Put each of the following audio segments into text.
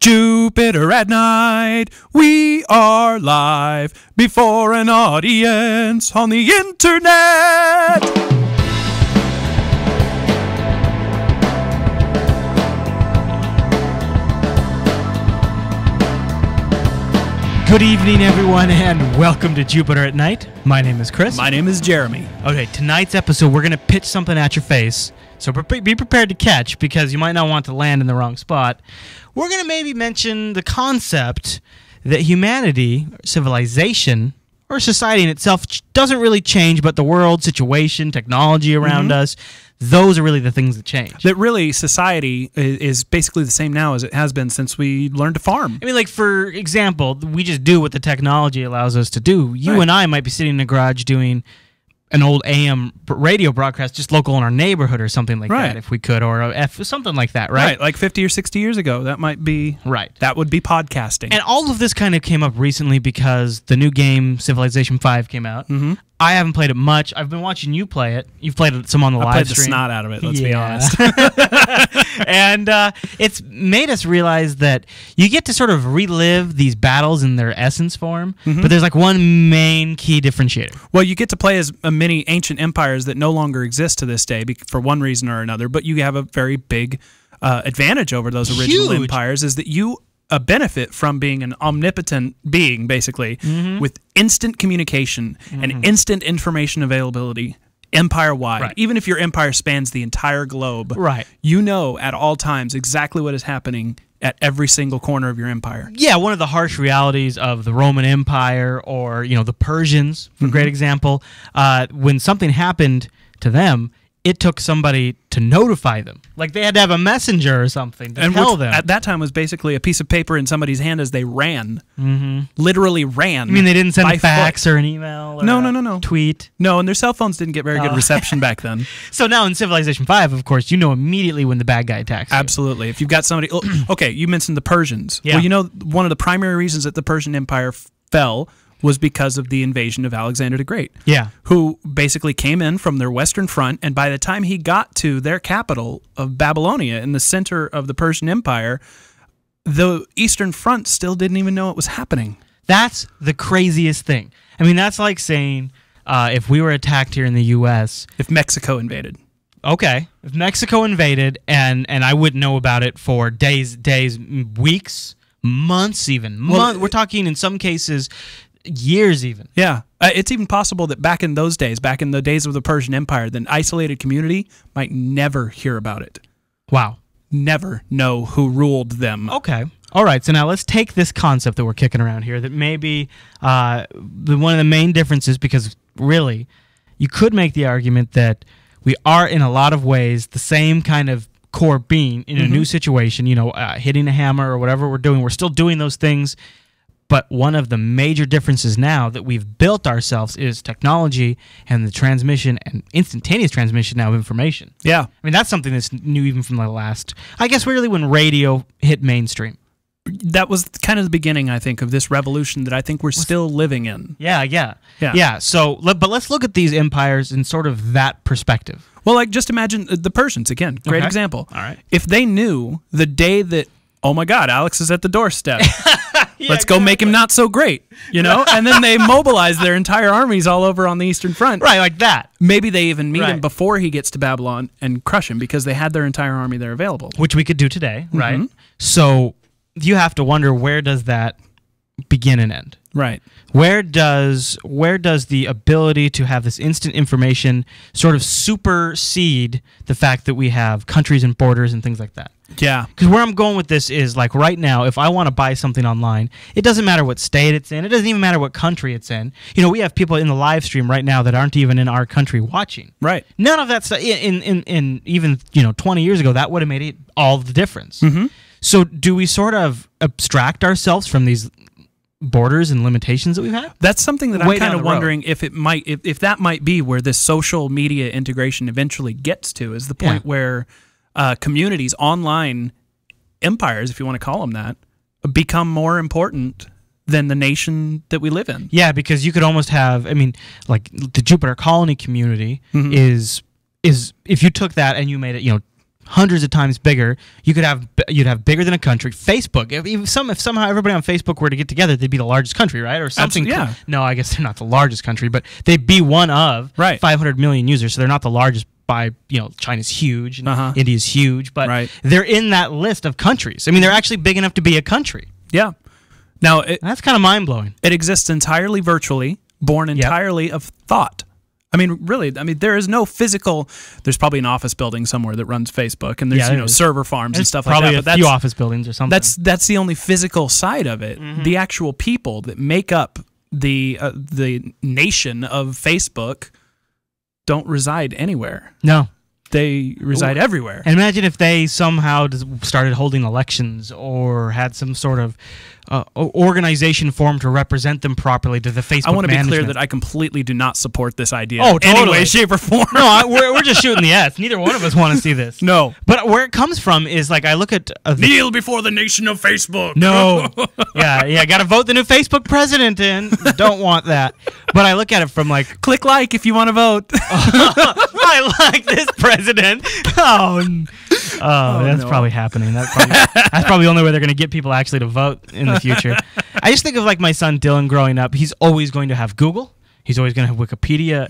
Jupiter at night, we are live before an audience on the internet. Good evening, everyone, and welcome to Jupiter at Night. My name is Chris. My name is Jeremy. Okay, tonight's episode, we're going to pitch something at your face, so be prepared to catch, because you might not want to land in the wrong spot. We're going to maybe mention the concept that humanity, civilization, or society in itself doesn't really change, but the world, situation, technology around us, those are really the things that change. That really, society is basically the same now as it has been since we learned to farm. I mean, like, for example, we just do what the technology allows us to do. You and I might be sitting in a garage doing an old AM radio broadcast just local in our neighborhood or something like that, if we could, or something like that, right? Right, like 50 or 60 years ago. That might be... Right. That would be podcasting. And all of this kind of came up recently because the new game, Civilization 5, came out. I haven't played it much. I've been watching you play it. You've played it some on the live stream. I played the snot out of it, let's be honest. And it's made us realize that you get to sort of relive these battles in their essence form, but there's like one main key differentiator. Well, you get to play as many ancient empires that no longer exist to this day for one reason or another, but you have a very big advantage over those original empires, is that you benefit from being an omnipotent being, basically, with instant communication and instant information availability empire-wide. Even if your empire spans the entire globe, you know at all times exactly what is happening at every single corner of your empire. Yeah, one of the harsh realities of the Roman Empire, or the Persians, for a great example, when something happened to them, it took somebody to notify them. Like, they had to have a messenger or something to tell them. At that time was basically a piece of paper in somebody's hand as they ran. Literally ran. You mean they didn't send a fax or an email or no. tweet? No, and their cell phones didn't get very good reception back then. So now in Civilization 5, of course, you know immediately when the bad guy attacks you. Absolutely. If you've got somebody... Okay, you mentioned the Persians. Yeah. Well, one of the primary reasons that the Persian Empire fell was because of the invasion of Alexander the Great. Yeah. Who basically came in from their western front, and by the time he got to their capital of Babylonia in the center of the Persian Empire, the eastern front still didn't even know it was happening. That's the craziest thing. I mean, that's like saying if we were attacked here in the U.S. If Mexico invaded. Okay. If Mexico invaded, and I wouldn't know about it for days, weeks, months even. Well, we're talking in some cases... years even. Yeah. It's even possible that back in those days, back in the days of the Persian Empire, the isolated community might never hear about it. Wow. Never know who ruled them. Okay. All right. So now let's take this concept that we're kicking around here that may be one of the main differences, because really you could make the argument that we are in a lot of ways the same kind of core being in a new situation, hitting a hammer or whatever we're doing. We're still doing those things. But one of the major differences now that we've built ourselves is technology and the transmission and instantaneous transmission now of information. Yeah. I mean, that's something that's new even from the last, I guess, really when radio hit mainstream. That was kind of the beginning, I think, of this revolution that I think we're still living in. Yeah. So, but let's look at these empires in sort of that perspective. Well, like, just imagine the Persians, again, great example. All right. If they knew the day that, oh my God, Alex is at the doorstep. Let's go make him not so great, And then they mobilize their entire armies all over on the Eastern Front. Right, like that. Maybe they even meet him before he gets to Babylon and crush him because they had their entire army there available. Which we could do today, right? So you have to wonder, where does that begin and end? Right. Where does the ability to have this instant information sort of supersede the fact that we have countries and borders and things like that? Yeah. Because where I'm going with this is, like, right now, if I want to buy something online, it doesn't matter what state it's in. It doesn't even matter what country it's in. We have people in the live stream right now that aren't even in our country watching. Right. None of that stuff, in even 20 years ago, that would have made all the difference. So do we sort of abstract ourselves from these borders and limitations that we've had? That's something that I'm kind of wondering if that might be where this social media integration eventually gets to, is the point where communities, online empires, if you want to call them that, become more important than the nation that we live in. Yeah, because you could almost have, like the Jupiter colony community is if you took that and you made it, hundreds of times bigger. You'd have bigger than a country. Facebook, if somehow everybody on Facebook were to get together, they'd be the largest country, right? Or something. Yeah. No, I guess they're not the largest country, but they'd be one of 500 million users. So they're not the largest by, China's huge, and India's huge, but they're in that list of countries. I mean, they're actually big enough to be a country. Yeah. Now, that's kind of mind-blowing. It exists entirely virtually, born entirely of thought. I mean, really, there is no physical. There's probably an office building somewhere that runs Facebook, and there's server farms and stuff like that. Probably a few office buildings or something. That's the only physical side of it. The actual people that make up the nation of Facebook don't reside anywhere. No. They reside everywhere. And imagine if they somehow started holding elections or had some sort of organization formed to represent them properly to the Facebook I want to management. be clear that I completely do not support this idea in any way, shape, or form. No, we're just shooting the S. Neither one of us want to see this. No. But where it comes from is, like, I look at... kneel before the nation of Facebook. No. yeah, got to vote the new Facebook president in. Don't want that. But I look at it from, like... Click like if you want to vote. I like this president. That's probably happening. That's probably the only way they're going to get people actually to vote in the future. I just think of, like, my son Dylan growing up. He's always going to have Google. He's always going to have Wikipedia.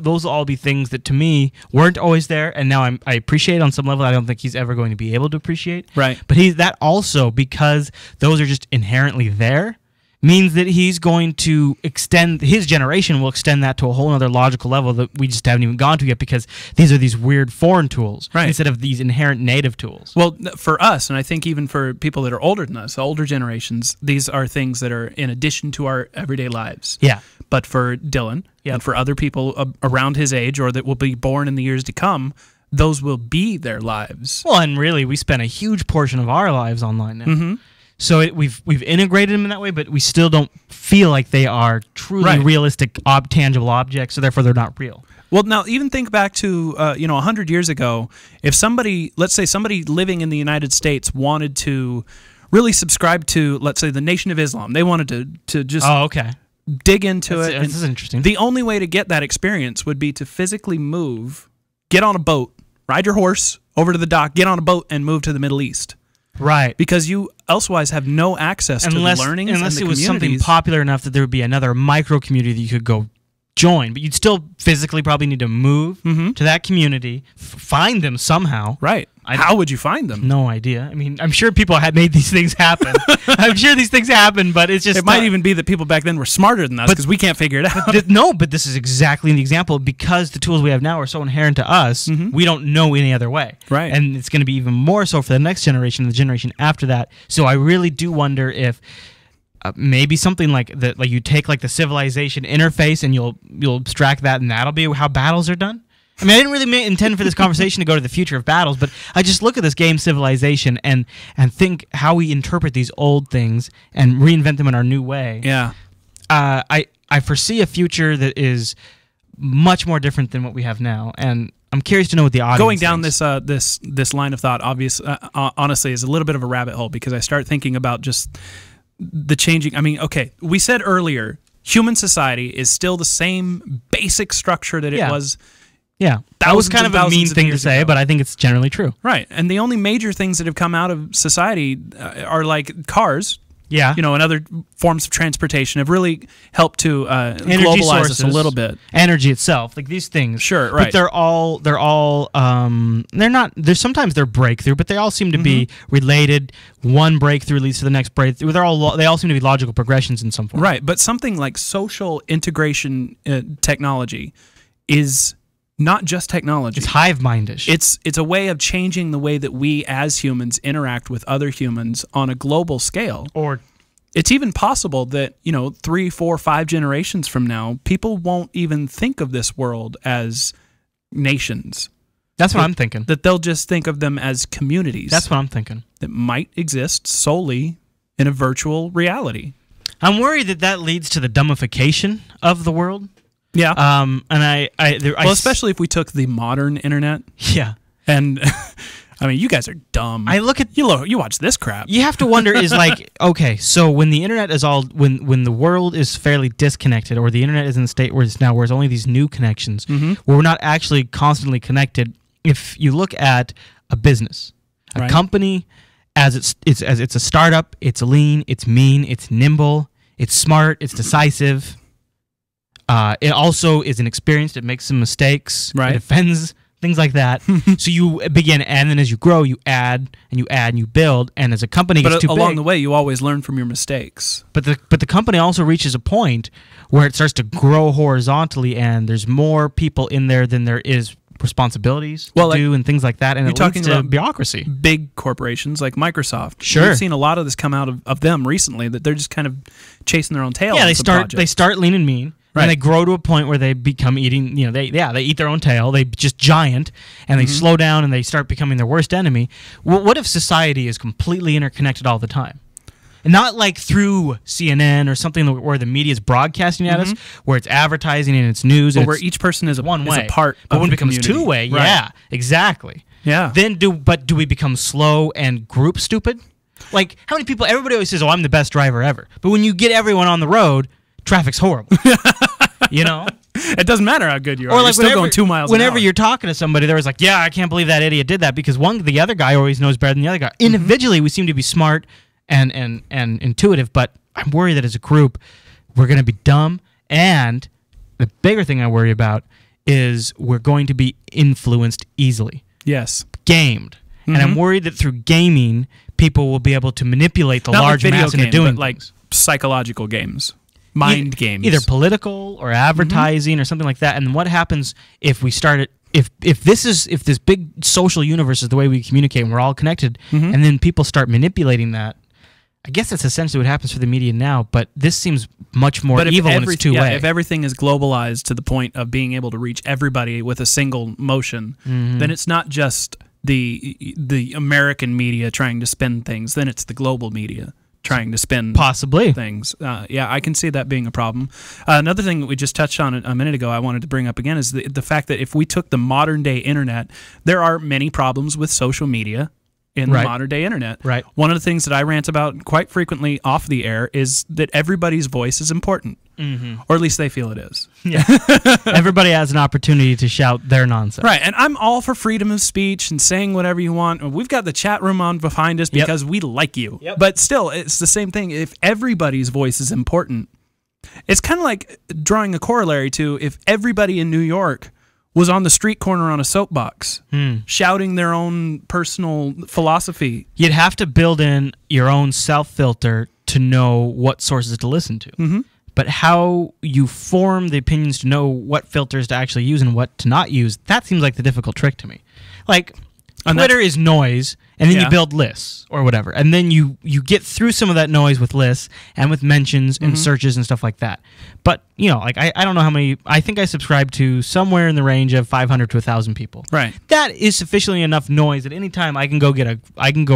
Those will all be things that to me weren't always there, and now I appreciate on some level. I don't think he's ever going to be able to appreciate. Right. But that also, because those are just inherently there, means that he's going to his generation will extend that to a whole other logical level that we just haven't even gone to yet, because these are these weird foreign tools instead of these inherent native tools. Well, for us, and I think even for people that are older than us, older generations, these are things that are in addition to our everyday lives. Yeah. But for Dylan and for other people around his age or that will be born in the years to come, those will be their lives. Well, and really, we spend a huge portion of our lives online now. So we've integrated them in that way, but we still don't feel like they are truly realistic, tangible objects, so therefore they're not real. Well, now even think back to 100 years ago. If somebody, let's say somebody living in the United States, wanted to really subscribe to, let's say, the Nation of Islam, they wanted to just dig into it. This is interesting. The only way to get that experience would be to physically move, get on a boat, ride your horse over to the dock, get on a boat, and move to the Middle East. Right. Because you elsewise have no access to the learnings and the unless it was something popular enough that there would be another micro community that you could go join, but you'd still physically probably need to move to that community, find them somehow. Right. How would you find them? No idea. I mean, I'm sure people had made these things happen. I'm sure these things happen, but it's just... It might even be that people back then were smarter than us because we can't figure it out. But this is exactly the example. Because the tools we have now are so inherent to us, we don't know any other way. Right. And it's going to be even more so for the next generation and the generation after that. So I really do wonder if... maybe something like that, like you take like the civilization interface and you'll abstract that, and that'll be how battles are done. I mean, I didn't really intend for this conversation to go to the future of battles, but I just look at this game Civilization and think how we interpret these old things and reinvent them in our new way. Yeah. I foresee a future that is much more different than what we have now, and I'm curious to know what the audience going down thinks. this line of thought, honestly, is a little bit of a rabbit hole, because I start thinking about just the changing. I mean, okay, we said earlier, human society is still the same basic structure that it was. Yeah, that was kind of a mean thing to say, but I think it's generally true. Right, and the only major things that have come out of society are like cars. Yeah, and other forms of transportation have really helped to globalize us a little bit. Energy itself, like these things, sure, right? But they're not. There's sometimes they're breakthrough, but they all seem to be related. One breakthrough leads to the next breakthrough. They all seem to be logical progressions in some form. Right, but something like social integration technology is not just technology. It's hive-mindish. It's a way of changing the way that we as humans interact with other humans on a global scale. Or it's even possible that, 3, 4, 5 generations from now, people won't even think of this world as nations. That's what I'm thinking. That they'll just think of them as communities. That's what I'm thinking. That might exist solely in a virtual reality. I'm worried that leads to the dumbification of the world. Yeah. And especially if we took the modern internet. Yeah. And I mean, you guys are dumb. I look at you watch this crap. You have to wonder is like, okay, so when the internet is when the world is fairly disconnected, or the internet is in the state where it's now, where it's only these new connections, where we're not actually constantly connected. If you look at a business. A company, as it's a startup, it's lean, it's mean, it's nimble, it's smart, it's decisive. It also is inexperienced. It makes some mistakes. Right. It offends, things like that. So you begin, and then as you grow, you add and you add and you build. And as a company gets too big, along the way, you always learn from your mistakes. But the company also reaches a point where it starts to grow horizontally, and there's more people in there than there is responsibilities to do and things like that. And it leads to bureaucracy. Big corporations like Microsoft. Sure. We've seen a lot of this come out of them recently, that they're just kind of chasing their own tail. Yeah, they start lean and mean. Right. And they grow to a point where they become eating, they eat their own tail. They just giant, and they slow down, and they start becoming their worst enemy. What if society is completely interconnected all the time? And not like through CNN or something where the media is broadcasting at us, where it's advertising and it's news. But where each person is one way. Is a part but of when the it becomes community. two-way, right. yeah, exactly. Yeah. Then do we become slow and group stupid? Like, how many people, everybody always says, oh, I'm the best driver ever. But when you get everyone on the road, traffic's horrible. It doesn't matter how good you are. Or you're still going 2 miles an hour. Whenever you're talking to somebody, they're always like, yeah, I can't believe that idiot did that, because the other guy always knows better than the other guy. Individually, we seem to be smart and intuitive, but I'm worried that as a group, we're going to be dumb. And the bigger thing I worry about is we're going to be influenced easily. Yes. Gamed. And I'm worried that through gaming, people will be able to manipulate the large mass into doing but like psychological games. Mind games. Either political or advertising or something like that. And what happens if we start it, if this big social universe is the way we communicate and we're all connected, and then people start manipulating that? I guess that's essentially what happens for the media now, but this seems much more evil when it's two-way. If everything is globalized to the point of being able to reach everybody with a single motion, then it's not just the American media trying to spin things, then it's the global media trying to spin things. Yeah, I can see that being a problem. Another thing that we just touched on a minute ago I wanted to bring up again is the fact that if we took the modern day internet, there are many problems with social media in the modern day internet. Right. One of the things that I rant about quite frequently off the air is that everybody's voice is important. Or at least they feel it is. Yeah. Everybody has an opportunity to shout their nonsense. Right, and I'm all for freedom of speech and saying whatever you want. We've got the chat room on behind us because we like you. But still, it's the same thing. If everybody's voice is important, it's kind of like drawing a corollary to if everybody in New York was on the street corner on a soapbox, shouting their own personal philosophy. You'd have to build in your own self-filter to know what sources to listen to. But how you form the opinions to know what filters to actually use and what to not use, that seems like the difficult trick to me. Like, Twitter is noise, and then you build lists or whatever. And then you get through some of that noise with lists and with mentions and searches and stuff like that. But, like I don't know how many, I think I subscribe to somewhere in the range of 500 to 1,000 people. Right. That is sufficiently enough noise at any time I can go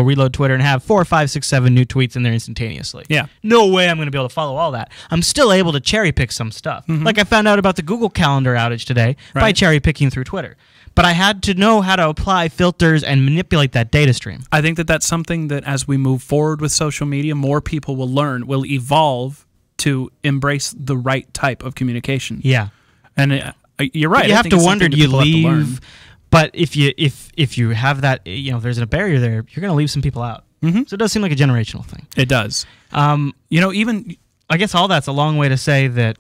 reload Twitter and have 4, 5, 6, 7 new tweets in there instantaneously. Yeah. No way I'm going to be able to follow all that. I'm still able to cherry pick some stuff. Like I found out about the Google Calendar outage today by cherry picking through Twitter. But I had to know how to apply filters and manipulate that data stream. I think that that's something that as we move forward with social media, more people will learn, will evolve to embrace the right type of communication. Yeah. And you're right. But you have to wonder, do you leave? But if you have that, there's a barrier there, you're going to leave some people out. So it does seem like a generational thing. It does. Even I guess all that's a long way to say that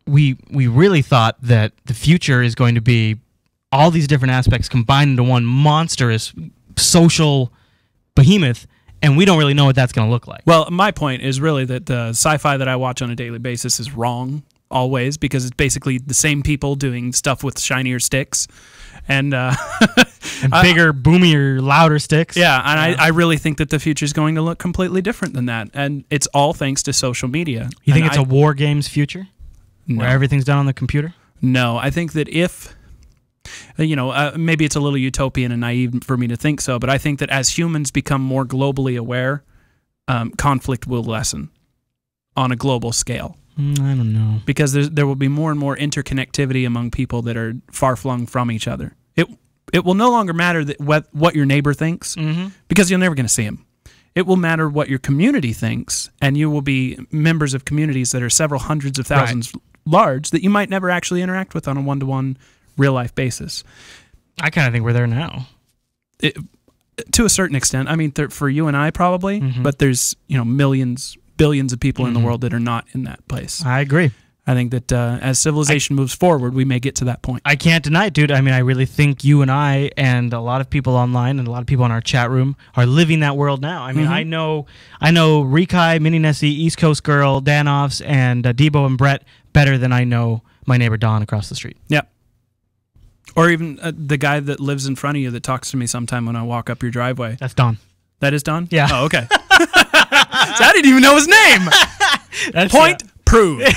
we really thought that the future is going to be all these different aspects combined into one monstrous social behemoth, and we don't really know what that's going to look like. Well, my point is really that the sci-fi that I watch on a daily basis is wrong always, because it's basically the same people doing stuff with shinier sticks and bigger, boomier, louder sticks. Yeah, and I really think that the future is going to look completely different than that, and it's all thanks to social media. You think it's a war games future? No. Where everything's done on the computer? No, I think that if... maybe it's a little utopian and naive for me to think so, but I think that as humans become more globally aware, conflict will lessen on a global scale. I don't know. Because there will be more and more interconnectivity among people that are far-flung from each other. It will no longer matter what your neighbor thinks, because you're never going to see him. It will matter what your community thinks, and you will be members of communities that are several hundreds of thousands large that you might never actually interact with on a one-to-one real-life basis. I kind of think we're there now. to a certain extent. I mean, for you and I probably, but there's millions, billions of people in the world that are not in that place. I agree. I think that as civilization moves forward, we may get to that point. I can't deny it, dude. I mean, I really think you and I and a lot of people online and a lot of people in our chat room are living that world now. I mean, I know Rikai, Mini Nessie, East Coast Girl, Danoffs, and Debo and Brett better than I know my neighbor Don across the street. Yep. Or even the guy that lives in front of you that talks to me sometime when I walk up your driveway. That's Don. That is Don? Yeah. Oh, okay. So I didn't even know his name. Point proved.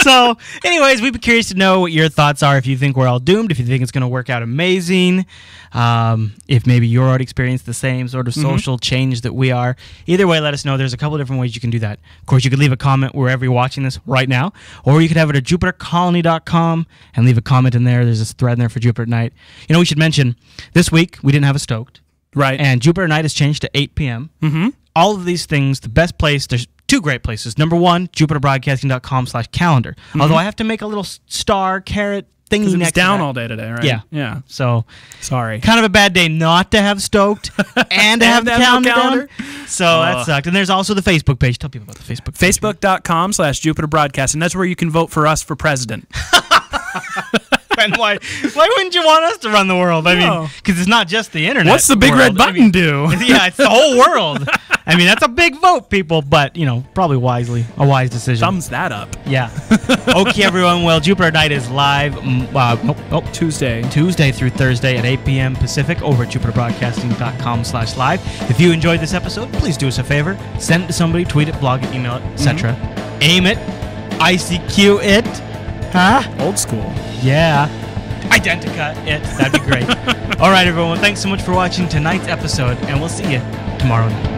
So, anyways, we'd be curious to know what your thoughts are. If you think we're all doomed, if you think it's going to work out amazing, if maybe you're already experienced the same sort of social change that we are. Either way, let us know. There's a couple different ways you can do that. Of course, you could leave a comment wherever you're watching this right now, or you could have it at jupitercolony.com and leave a comment in there. There's this thread in there for Jupiter at Night. We should mention, this week we didn't have a Stoked. Right. And Jupiter at Night has changed to 8 p.m. All of these things, the best place, there's two great places. Number one, jupiterbroadcasting.com/calendar. Although I have to make a little star caret thingy next it's down to that. all day today, right? Yeah. Yeah. So, sorry. Kind of a bad day not to have Stoked and to have the calendar down. So that sucked. And there's also the Facebook page. Tell people about the Facebook page. Facebook.com/Jupiter Broadcasting. That's where you can vote for us for president. And why wouldn't you want us to run the world? I mean, because it's not just the internet. What's the big red button do? Yeah, it's the whole world. I mean, that's a big vote, people, but, probably a wise decision. Thumbs that up. Yeah. Okay, everyone. Well, Jupiter Night is live Tuesday through Thursday at 8 p.m. Pacific over at jupiterbroadcasting.com/live. If you enjoyed this episode, please do us a favor. Send it to somebody, tweet it, blog it, email it, etc. Aim it. ICQ it. Huh? Old school. Yeah. Identica it. That'd be great. All right, everyone. Thanks so much for watching tonight's episode, and we'll see you tomorrow night.